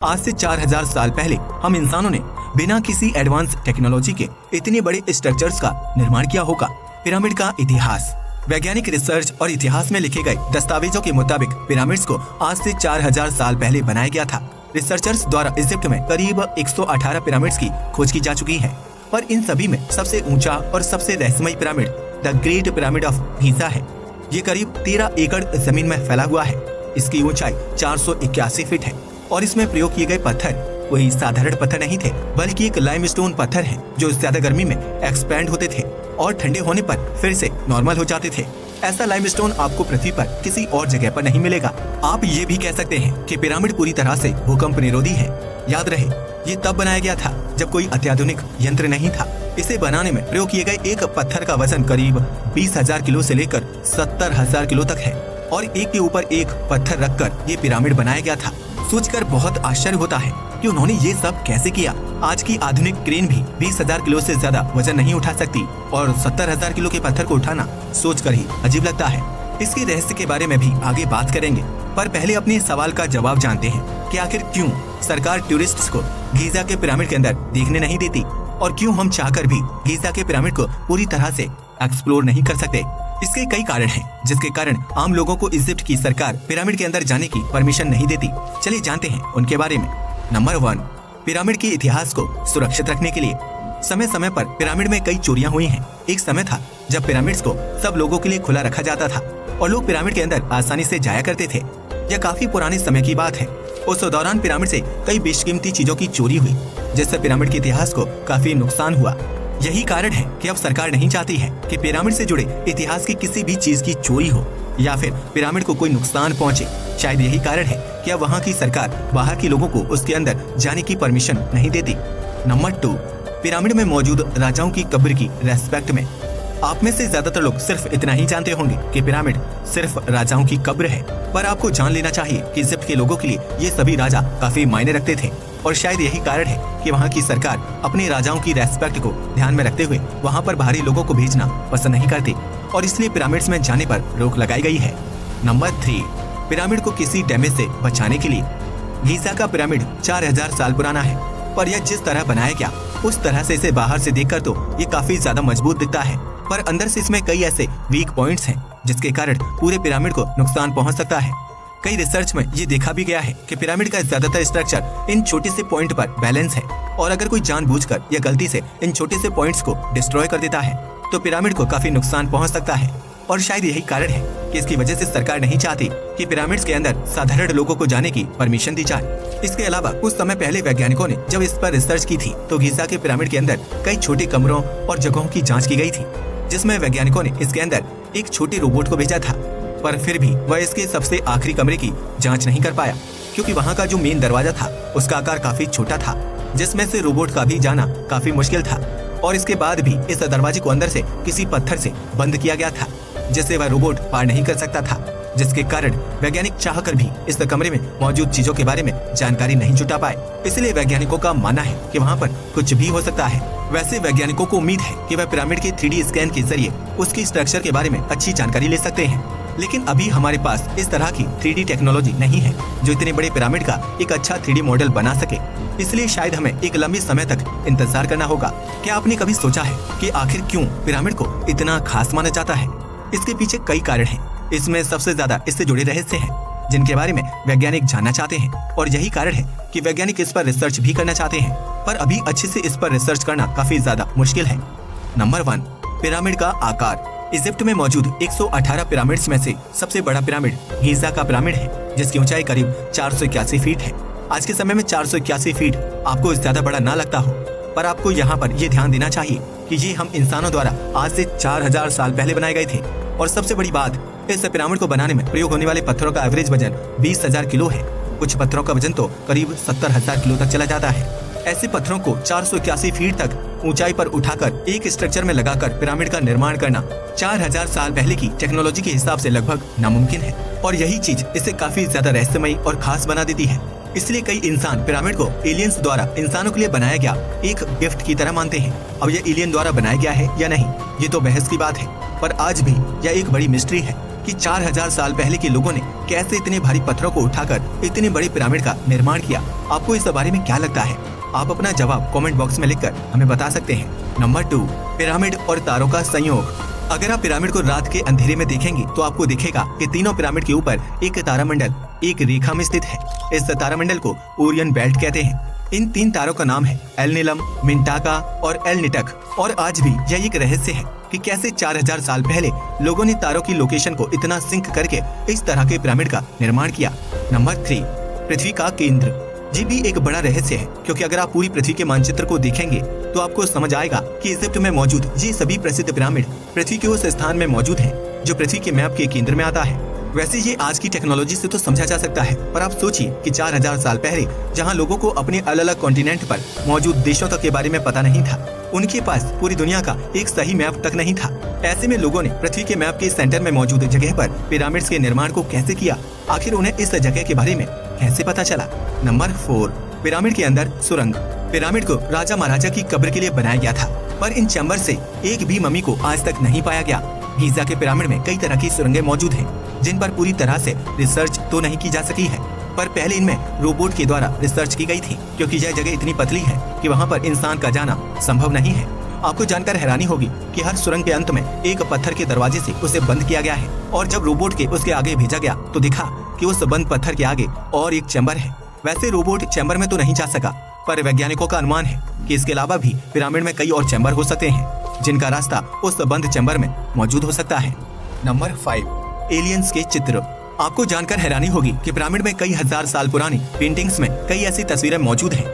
आज से 4000 साल पहले हम इंसानों ने बिना किसी एडवांस टेक्नोलॉजी के इतने बड़े स्ट्रक्चर्स का निर्माण किया होगा। पिरामिड का इतिहास। वैज्ञानिक रिसर्च और इतिहास में लिखे गए दस्तावेजों के मुताबिक पिरामिड्स को आज से 4000 साल पहले बनाया गया था। रिसर्चर्स द्वारा इजिप्ट में करीब 118 पिरामिड्स की खोज की जा चुकी है, पर इन सभी में सबसे ऊंचा और सबसे रहस्यमयी pyramid the great pyramid of Giza है। ये करीब 13 एकड़ जमीन में फैला हुआ है। इसकी ऊंचाई 481 फीट है और इसमें प्रयोग किए गए पत्थर कोई साधारण पत्थर नहीं थे, बल्कि एक लाइमस्टोन पत्थर है जो ज्यादा गर्मी में एक्सपैंड होते थे और ठंडे होने पर फिर से नॉर्मल हो जाते थे। ऐसा लाइमस्टोन आपको पृथ्वी पर किसी और जगह पर नहीं मिलेगा। आप ये भी कह सकते हैं कि पिरामिड पूरी तरह से भूकंप निरोधी है। याद रहे, ये तब बनाया गया था जब कोई अत्याधुनिक यंत्र नहीं था। इसे बनाने में प्रयोग किए गए एक पत्थर का वजन करीब 20,000 किलो से लेकर 70,000 किलो तक है और एक के ऊपर एक पत्थर रखकर ये पिरामिड बनाया गया था। सोचकर बहुत आश्चर्य होता है कि उन्होंने ये सब कैसे किया। आज की आधुनिक क्रेन भी 20,000 किलो से ज्यादा वजन नहीं उठा सकती और 70,000 किलो के पत्थर को उठाना सोचकर ही अजीब लगता है। इसके रहस्य के बारे में भी आगे बात करेंगे, पर पहले अपने सवाल का जवाब जानते हैं कि आखिर क्यों सरकार टूरिस्ट्स को गीजा के पिरामिड के अंदर देखने नहीं देती और क्यों हम चाहकर भी गीजा के पिरामिड को पूरी तरह से एक्सप्लोर नहीं कर सकते। इसके कई कारण हैं, जिसके कारण आम लोगों को इजिप्ट की सरकार पिरामिड के अंदर जाने की परमिशन नहीं देती। चलिए जानते हैं उनके बारे में। नंबर 1, पिरामिड के इतिहास को सुरक्षित रखने के लिए। समय समय पर पिरामिड में कई चोरियां हुई हैं। एक समय था जब पिरामिड्स को सब लोगों के लिए खुला रखा जाता था और लोग पिरामिड के अंदर आसानी से जाया करते थे। यह काफी पुराने समय की बात है। उस दौरान पिरामिड से कई बेशकीमती चीजों की चोरी हुई, जिससे पिरामिड के इतिहास को काफी नुकसान हुआ। यही कारण है कि अब सरकार नहीं चाहती है कि पिरामिड से जुड़े इतिहास की किसी भी चीज की चोरी हो या फिर पिरामिड को कोई नुकसान पहुंचे। शायद यही कारण है कि अब वहाँ की सरकार बाहर के लोगों को उसके अंदर जाने की परमिशन नहीं देती। नंबर 2, पिरामिड में मौजूद राजाओं की कब्र की रेस्पेक्ट में। आप में से ज्यादातर लोग सिर्फ इतना ही जानते होंगे कि पिरामिड सिर्फ राजाओं की कब्र है, पर आपको जान लेना चाहिए कि इजिप्ट के लोगों के लिए ये सभी राजा काफी मायने रखते थे और शायद यही कारण है कि वहाँ की सरकार अपने राजाओं की रेस्पेक्ट को ध्यान में रखते हुए वहाँ पर बाहरी लोगों को भेजना पसंद नहीं करती और इसलिए पिरामिड्स में जाने पर रोक लगाई गई है। नंबर 3, पिरामिड को किसी डैमेज से बचाने के लिए। गीजा का पिरामिड 4000 साल पुराना है, पर यह जिस तरह बनाया गया उस तरह से इसे बाहर से देखकर तो ये काफी ज्यादा मजबूत दिखता है, पर अंदर से इसमें कई ऐसे वीक पॉइंट्स हैं जिसके कारण पूरे पिरामिड को नुकसान पहुंच सकता है। कई रिसर्च में ये देखा भी गया है कि पिरामिड का ज्यादातर स्ट्रक्चर इन छोटे से पॉइंट पर बैलेंस है और अगर कोई जानबूझकर या गलती से इन छोटे से पॉइंट्स को डिस्ट्रॉय कर देता है तो पिरामिड को काफी नुकसान पहुंच सकता है और शायद यही कारण है कि इसकी वजह से सरकार नहीं चाहती कि पिरामिड्स के अंदर साधारण लोगों को जाने की परमिशन दी जाए। इसके अलावा कुछ समय पहले वैज्ञानिकों ने जब इस पर रिसर्च की थी तो गीजा के पिरामिड के अंदर कई छोटे कमरों और जगहों की जाँच की गई थी, जिसमें वैज्ञानिकों ने इसके अंदर एक छोटे रोबोट को भेजा था, पर फिर भी वह इसके सबसे आखिरी कमरे की जांच नहीं कर पाया क्योंकि वहां का जो मेन दरवाजा था उसका आकार काफी छोटा था, जिसमें से रोबोट का भी जाना काफी मुश्किल था और इसके बाद भी इस दरवाजे को अंदर से किसी पत्थर से बंद किया गया था जिससे वह रोबोट पार नहीं कर सकता था, जिसके कारण वैज्ञानिक चाहकर भी इस कमरे में मौजूद चीजों के बारे में जानकारी नहीं जुटा पाए। इसलिए वैज्ञानिकों का मानना है कि वहाँ पर कुछ भी हो सकता है। वैसे वैज्ञानिकों को उम्मीद है कि वह पिरामिड के 3D स्कैन के जरिए उसकी स्ट्रक्चर के बारे में अच्छी जानकारी ले सकते हैं, लेकिन अभी हमारे पास इस तरह की 3D टेक्नोलॉजी नहीं है जो इतने बड़े पिरामिड का एक अच्छा 3D मॉडल बना सके। इसलिए शायद हमें एक लंबे समय तक इंतजार करना होगा। क्या आपने कभी सोचा है कि आखिर क्यों पिरामिड को इतना खास माना जाता है? इसके पीछे कई कारण हैं। इसमें सबसे ज्यादा इससे जुड़े रहस्य हैं जिनके बारे में वैज्ञानिक जानना चाहते हैं और यही कारण है कि वैज्ञानिक इस पर रिसर्च भी करना चाहते हैं, पर अभी अच्छे से इस पर रिसर्च करना काफी ज्यादा मुश्किल है। नंबर 1, पिरामिड का आकार। इजिप्ट में मौजूद 118 पिरामिड्स में से सबसे बड़ा पिरामिड गीजा का पिरामिड है, जिसकी ऊंचाई करीब 481 फीट है। आज के समय में 481 फीट आपको ज्यादा बड़ा ना लगता हो, पर आपको यहाँ पर ये ध्यान देना चाहिए कि ये हम इंसानों द्वारा आज से 4000 साल पहले बनाए गए थे और सबसे बड़ी बात, इस पिरामिड को बनाने में प्रयोग होने वाले पत्थरों का एवरेज वजन 20,000 किलो है। कुछ पत्थरों का वजन तो करीब 70,000 किलो तक चला जाता है। ऐसे पत्थरों को 481 फीट तक ऊंचाई पर उठाकर एक स्ट्रक्चर में लगाकर पिरामिड का निर्माण करना 4000 साल पहले की टेक्नोलॉजी के हिसाब से लगभग नामुमकिन है और यही चीज इसे काफी ज्यादा रहस्यमयी और खास बना देती है। इसलिए कई इंसान पिरामिड को एलियंस द्वारा इंसानों के लिए बनाया गया एक गिफ्ट की तरह मानते हैं। अब यह एलियन द्वारा बनाया गया है या नहीं, ये तो बहस की बात है, पर आज भी यह एक बड़ी मिस्ट्री है कि 4000 साल पहले के लोगों ने कैसे इतने भारी पत्थरों को उठाकर इतने बड़े पिरामिड का निर्माण किया। आपको इस बारे में क्या लगता है? आप अपना जवाब कमेंट बॉक्स में लिखकर हमें बता सकते हैं। नंबर 2, पिरामिड और तारों का संयोग। अगर आप पिरामिड को रात के अंधेरे में देखेंगे तो आपको दिखेगा कि तीनों पिरामिड के ऊपर एक तारामंडल एक रेखा में स्थित है। इस तारामंडल को ओरियन बेल्ट कहते हैं। इन 3 तारों का नाम है एल नीलम, मिंटाका और एल निटक। और आज भी यह एक रहस्य है कि कैसे 4000 साल पहले लोगों ने तारों की लोकेशन को इतना सिंक करके इस तरह के पिरामिड का निर्माण किया। नंबर 3, पृथ्वी का केंद्र। ये भी एक बड़ा रहस्य है, क्योंकि अगर आप पूरी पृथ्वी के मानचित्र को देखेंगे तो आपको समझ आएगा कि इजिप्ट में मौजूद ये सभी प्रसिद्ध पिरामिड पृथ्वी के उस स्थान में मौजूद हैं जो पृथ्वी के मैप के केंद्र में आता है। वैसे ये आज की टेक्नोलॉजी से तो समझा जा सकता है, पर आप सोचिए कि 4000 साल पहले जहाँ लोगों को अपने अलग अलग कॉन्टिनेंट पर मौजूद देशों तक के बारे में पता नहीं था, उनके पास पूरी दुनिया का एक सही मैप तक नहीं था। ऐसे में लोगों ने पृथ्वी के मैप के सेंटर में मौजूद जगह पर पिरामिड्स के निर्माण को कैसे किया? आखिर उन्हें इस जगह के बारे में कैसे पता चला? नंबर 4, पिरामिड के अंदर सुरंग। पिरामिड को राजा महाराजा की कब्र के लिए बनाया गया था, पर इन चैम्बर से एक भी मम्मी को आज तक नहीं पाया गया। गीजा के पिरामिड में कई तरह की सुरंगें मौजूद हैं, जिन पर पूरी तरह से रिसर्च तो नहीं की जा सकी है, पर पहले इनमें रोबोट के द्वारा रिसर्च की गई थी, क्योंकि यह जगह इतनी पतली है कि वहाँ पर इंसान का जाना संभव नहीं है। आपको जानकर हैरानी होगी कि हर सुरंग के अंत में एक पत्थर के दरवाजे से उसे बंद किया गया है, और जब रोबोट के उसके आगे भेजा गया तो दिखा कि उस बंद पत्थर के आगे और एक चैम्बर है। वैसे रोबोट चैम्बर में तो नहीं जा सका, पर वैज्ञानिकों का अनुमान है कि इसके अलावा भी पिरामिड में कई और चैम्बर हो सकते हैं, जिनका रास्ता उस बंद चैम्बर में मौजूद हो सकता है। नंबर 5, एलियंस के चित्र। आपको जानकर हैरानी होगी कि पिरामिड में कई हजार साल पुरानी पेंटिंग्स में कई ऐसी तस्वीरें मौजूद हैं